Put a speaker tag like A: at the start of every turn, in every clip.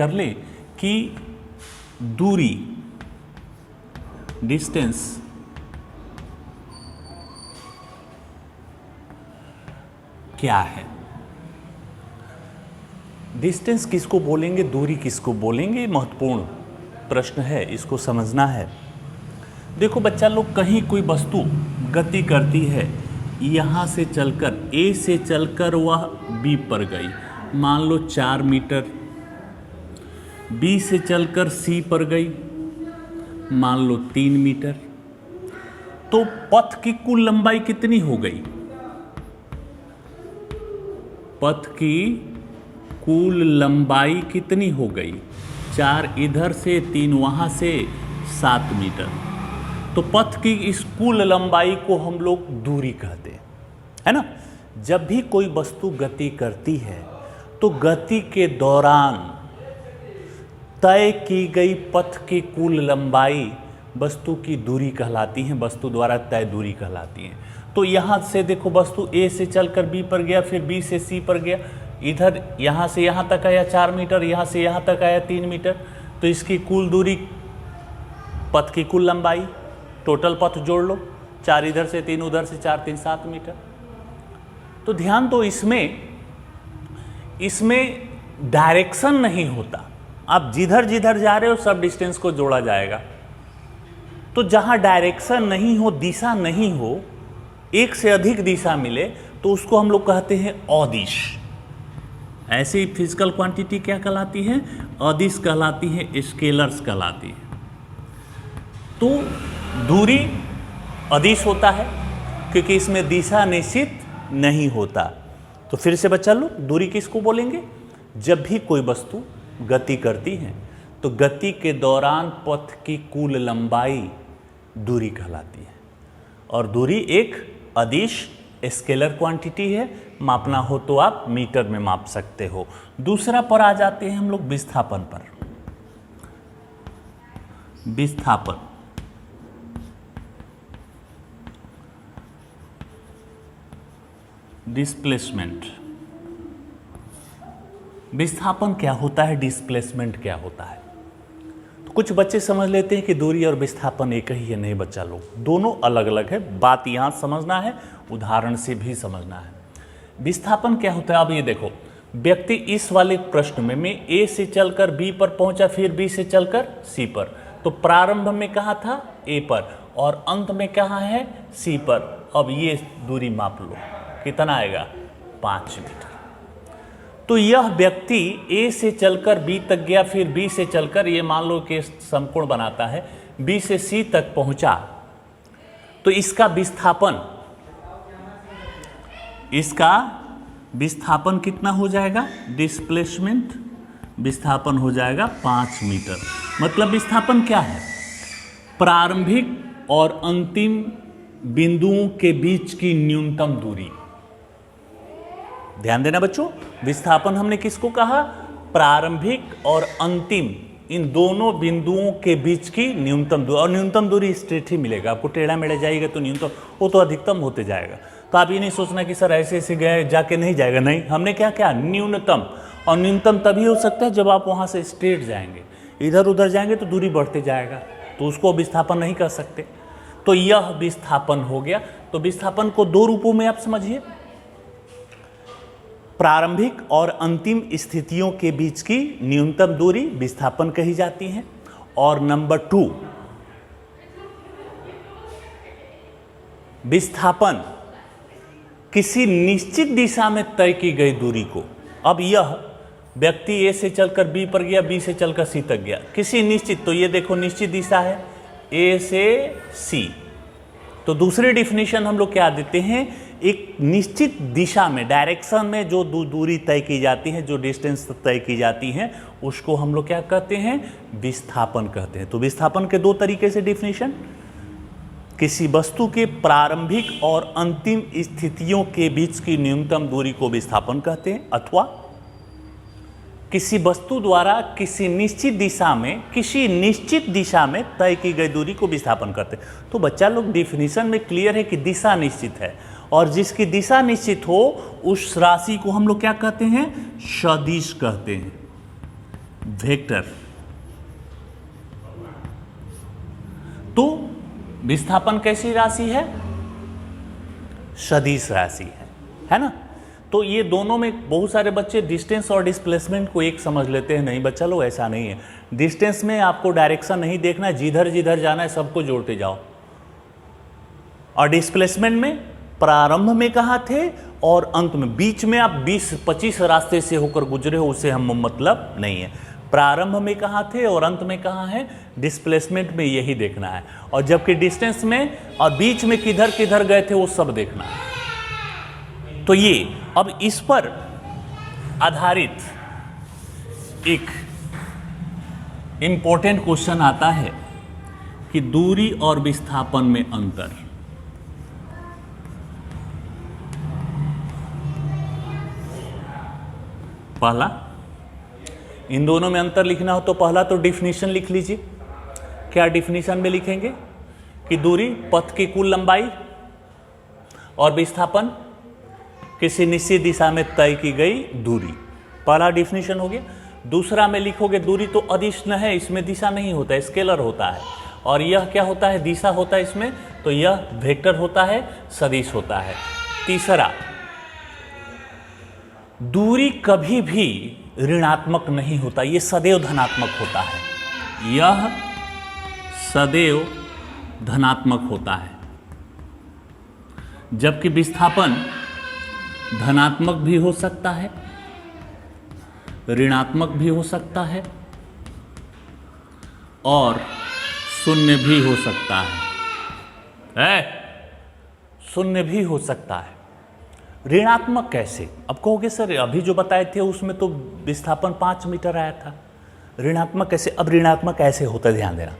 A: कर ले कि दूरी डिस्टेंस क्या है। डिस्टेंस किसको बोलेंगे, दूरी किसको बोलेंगे, महत्वपूर्ण प्रश्न है, इसको समझना है। देखो बच्चा लोग, कहीं कोई वस्तु गति करती है, यहाँ से चलकर ए से चलकर वह बी पर गई, मान लो 4 मीटर, बी से चलकर सी पर गई, मान लो 3 मीटर, तो पथ की कुल लंबाई कितनी हो गई? पथ की कुल लंबाई कितनी हो गई? 4 इधर से, 3 वहां से, 7 मीटर। तो पथ की इस कुल लंबाई को हम लोग दूरी कहते हैं, है ना। जब भी कोई वस्तु गति करती है तो गति के दौरान तय की गई पथ की कुल लंबाई वस्तु की दूरी कहलाती है, वस्तु द्वारा तय दूरी कहलाती है। तो यहाँ से देखो, वस्तु ए से चलकर बी पर गया, फिर बी से सी पर गया, इधर यहाँ से यहाँ तक आया 4 मीटर, यहाँ से यहाँ तक आया 3 मीटर, तो इसकी कुल दूरी, पथ की कुल लंबाई, टोटल पथ जोड़ लो, 4 इधर से, 3 उधर से, 4 3 7 मीटर। तो ध्यान दो, इसमें डायरेक्शन नहीं होता। आप जिधर जिधर जा रहे हो सब डिस्टेंस को जोड़ा जाएगा। तो जहां डायरेक्शन नहीं हो, दिशा नहीं हो, एक से अधिक दिशा मिले, तो उसको हम लोग कहते हैं अदिश। ऐसे ही फिजिकल क्वांटिटी क्या कहलाती है? अदिश कहलाती है, स्केलर्स कहलाती है। तो दूरी अदिश होता है क्योंकि इसमें दिशा निश्चित नहीं होता। तो फिर से बच्चा लो, दूरी किसको बोलेंगे? जब भी कोई वस्तु गति करती है तो गति के दौरान पथ की कुल लंबाई दूरी कहलाती है। और दूरी एक अदिश स्केलर क्वांटिटी है, मापना हो तो आप मीटर में माप सकते हो। दूसरा पर आ जाते हैं हम लोग विस्थापन पर। विस्थापन, डिस्प्लेसमेंट। विस्थापन क्या होता है, डिस्प्लेसमेंट क्या होता है? तो कुछ बच्चे समझ लेते हैं कि दूरी और विस्थापन एक ही है। नहीं बच्चा लोग, दोनों अलग अलग है। बात यहाँ समझना है, उदाहरण से भी समझना है। विस्थापन क्या होता है? अब ये देखो, व्यक्ति इस वाले प्रश्न में मैं ए से चलकर बी पर पहुंचा, फिर बी से चलकर सी पर, तो प्रारंभ में कहाँ था? ए पर, और अंत में कहाँ है? सी पर। अब ये दूरी माप लो, कितना आएगा? 5 मीटर। तो यह व्यक्ति ए से चलकर बी तक गया, फिर बी से चलकर, ये मान लो कि समकोण बनाता है, बी से सी तक पहुंचा, तो इसका विस्थापन कितना हो जाएगा? डिस्प्लेसमेंट विस्थापन हो जाएगा 5 मीटर। मतलब विस्थापन क्या है? प्रारंभिक और अंतिम बिंदुओं के बीच की न्यूनतम दूरी। ध्यान देना बच्चों, विस्थापन हमने किसको कहा? प्रारंभिक और अंतिम, इन दोनों बिंदुओं के बीच की न्यूनतम दूरी। और न्यूनतम दूरी स्ट्रेट ही मिलेगा आपको, टेढ़ा मेढ़ा जाएगा तो न्यूनतम, वो तो अधिकतम होते जाएगा। तो आप ये नहीं सोचना कि सर ऐसे ऐसे गए जाके नहीं जाएगा, नहीं, हमने क्या क्या? न्यूनतम। और न्यूनतम तभी हो सकता है जब आप वहाँ से स्ट्रेट जाएंगे, इधर उधर जाएंगे तो दूरी बढ़ते जाएगा, तो उसको विस्थापन नहीं कर सकते। तो यह विस्थापन हो गया। तो विस्थापन को 2 रूपों में आप समझिए, प्रारंभिक और अंतिम स्थितियों के बीच की न्यूनतम दूरी विस्थापन कही जाती है। और नंबर 2, विस्थापन किसी निश्चित दिशा में तय की गई दूरी को। अब यह व्यक्ति ए से चलकर बी पर गया, बी से चलकर सी तक गया, किसी निश्चित, तो ये देखो निश्चित दिशा है, ए से सी। तो दूसरी डिफिनीशन हम लोग क्या देते हैं? एक निश्चित दिशा में, डायरेक्शन में जो दूरी तय की जाती है, जो डिस्टेंस तय की जाती है, उसको हम लोग क्या कहते हैं? विस्थापन कहते हैं। तो विस्थापन के 2 तरीके से डिफिनीशन, किसी वस्तु के प्रारंभिक और अंतिम स्थितियों के बीच की न्यूनतम दूरी को विस्थापन कहते हैं, अथवा किसी वस्तु द्वारा किसी निश्चित दिशा में तय की गई दूरी को विस्थापन करते हैं। तो बच्चा लोग, डिफिनीशन में क्लियर है कि दिशा निश्चित है, और जिसकी दिशा निश्चित हो उस राशि को हम लोग क्या कहते हैं? सदिश कहते हैं। वेक्टर। तो विस्थापन कैसी राशि है? सदिश राशि है ना। तो ये दोनों में बहुत सारे बच्चे डिस्टेंस और डिस्प्लेसमेंट को एक समझ लेते हैं। नहीं बच्चा लोग, ऐसा नहीं है। डिस्टेंस में आपको डायरेक्शन नहीं देखना है, जिधर जिधर जाना है सबको जोड़ते जाओ। और डिस्प्लेसमेंट में प्रारंभ में कहाँ थे और अंत में, बीच में आप 20-25 रास्ते से होकर गुजरे हो, उससे हम मतलब नहीं है। प्रारंभ में कहाँ थे और अंत में कहाँ है, डिस्प्लेसमेंट में यही देखना है। और जबकि डिस्टेंस में और बीच में किधर किधर गए थे वो सब देखना है। तो ये अब इस पर आधारित एक इंपॉर्टेंट क्वेश्चन आता है कि दूरी और विस्थापन में अंतर। पहला, इन दोनों में अंतर लिखना हो तो पहला तो डिफिनीशन लिख लीजिए। क्या डिफिनीशन में लिखेंगे कि दूरी पथ की कुल लंबाई और विस्थापन किसी निश्चित दिशा में तय की गई दूरी। पहला डिफिनीशन हो गया। दूसरा में लिखोगे दूरी तो अदिश है, इसमें दिशा नहीं होता है, स्केलर होता है। और यह क्या होता है, दिशा होता है इसमें, तो यह वेक्टर होता है, सदिश होता है। तीसरा, दूरी कभी भी ऋणात्मक नहीं होता, यह सदैव धनात्मक होता है। यह सदैव धनात्मक होता है, जबकि विस्थापन धनात्मक भी हो सकता है, ऋणात्मक भी हो सकता है और शून्य भी हो सकता है। शून्य भी हो सकता है। ऋणात्मक कैसे? अब कहोगे सर अभी जो बताए थे उसमें तो विस्थापन 5 मीटर आया था, ऋणात्मक कैसे? अब ऋणात्मक ऐसे होता है, ध्यान देना।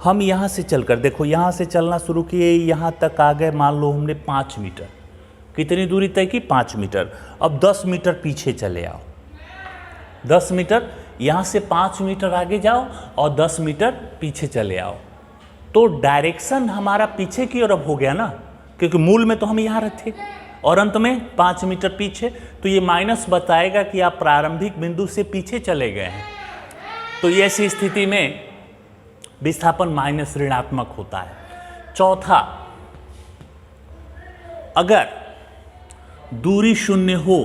A: हम यहाँ से चलकर देखो, यहाँ से चलना शुरू किए, यहाँ तक आ गए, मान लो हमने 5 मीटर, कितनी दूरी तय की? 5 मीटर। अब 10 मीटर पीछे चले आओ, 10 मीटर, यहाँ से 5 मीटर आगे जाओ और 10 मीटर पीछे चले आओ। तो डायरेक्शन हमारा पीछे की ओर अब हो गया ना, क्योंकि मूल में तो हम यहाँ रहे थे और अंत में 5 मीटर पीछे। तो ये माइनस बताएगा कि आप प्रारंभिक बिंदु से पीछे चले गए हैं। तो ये ऐसी स्थिति में विस्थापन माइनस ऋणात्मक होता है। चौथा, अगर दूरी शून्य हो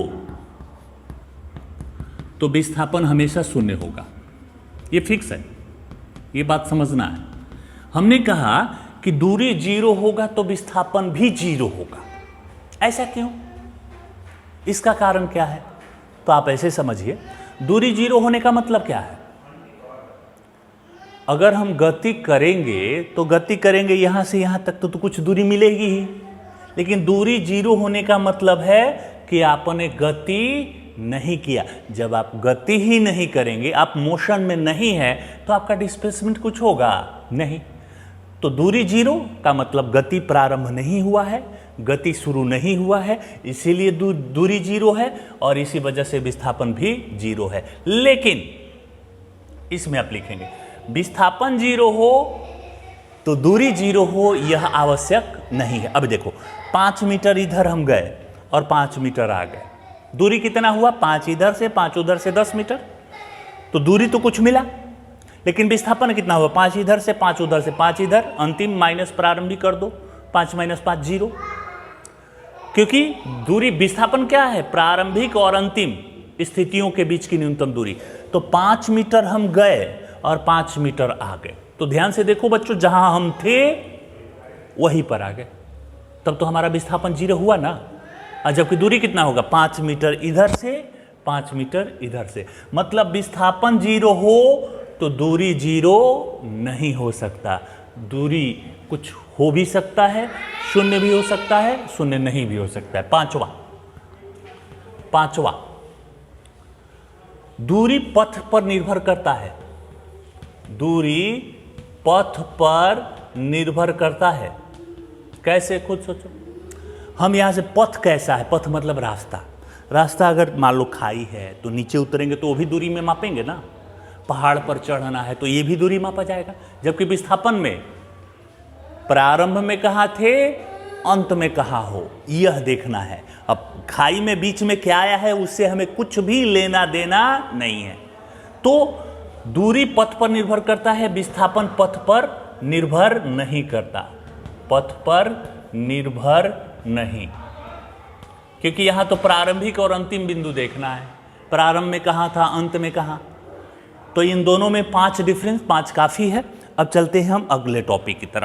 A: तो विस्थापन हमेशा शून्य होगा, ये फिक्स है, ये बात समझना है। हमने कहा कि दूरी 0 होगा तो विस्थापन भी 0 होगा। ऐसा क्यों? इसका कारण क्या है? तो आप ऐसे समझिए, दूरी 0 होने का मतलब क्या है? अगर हम गति करेंगे तो गति करेंगे यहां से यहां तक तो कुछ दूरी मिलेगी ही, लेकिन दूरी 0 होने का मतलब है कि आपने गति नहीं किया। जब आप गति ही नहीं करेंगे, आप मोशन में नहीं है, तो आपका डिस्प्लेसमेंट कुछ होगा नहीं। तो दूरी 0 का मतलब गति प्रारंभ नहीं हुआ है, गति शुरू नहीं हुआ है, इसीलिए दूरी 0 है और इसी वजह से विस्थापन भी 0 है। लेकिन इसमें आप लिखेंगे विस्थापन 0 हो तो दूरी 0 हो, यह आवश्यक नहीं है। अब देखो 5 मीटर इधर हम गए और 5 मीटर आ गए, दूरी कितना हुआ? 5 इधर से 5 उधर से 10 मीटर, तो दूरी तो कुछ मिला, लेकिन विस्थापन कितना हुआ? 5 इधर से 5 उधर से 5 इधर, अंतिम माइनस प्रारंभिक कर दो, 5 - 5 0। क्योंकि दूरी, विस्थापन क्या है? प्रारंभिक और अंतिम स्थितियों के बीच की न्यूनतम दूरी। तो 5 मीटर हम गए और 5 मीटर आ गए। तो ध्यान से देखो बच्चों, जहां हम थे वहीं पर आ गए, तब तो हमारा विस्थापन 0 हुआ ना। और जबकि दूरी कितना होगा? 5 मीटर इधर से 5 मीटर इधर से, मतलब विस्थापन 0 हो तो दूरी 0 नहीं हो सकता। दूरी कुछ हो भी सकता है, शून्य भी हो सकता है, शून्य नहीं भी हो सकता है। पांचवा, दूरी पथ पर निर्भर करता है। दूरी पथ पर निर्भर करता है। कैसे? खुद सोचो। हम यहां से, पथ कैसा है? पथ मतलब रास्ता। रास्ता अगर मान लो खाई है तो नीचे उतरेंगे तो वो भी दूरी में मापेंगे ना। पहाड़ पर चढ़ना है तो ये भी दूरी मापा जाएगा। जबकि विस्थापन में प्रारंभ में कहाँ थे, अंत में कहाँ हो, यह देखना है। अब खाई में बीच में क्या आया है उससे हमें कुछ भी लेना देना नहीं है। तो दूरी पथ पर निर्भर करता है, विस्थापन पथ पर निर्भर नहीं करता, पथ पर निर्भर नहीं, क्योंकि यहां तो प्रारंभिक और अंतिम बिंदु देखना है, प्रारंभ में कहां था, अंत में कहां। तो इन दोनों में 5 डिफरेंस, 5 काफी है। अब चलते हैं हम अगले टॉपिक की तरफ।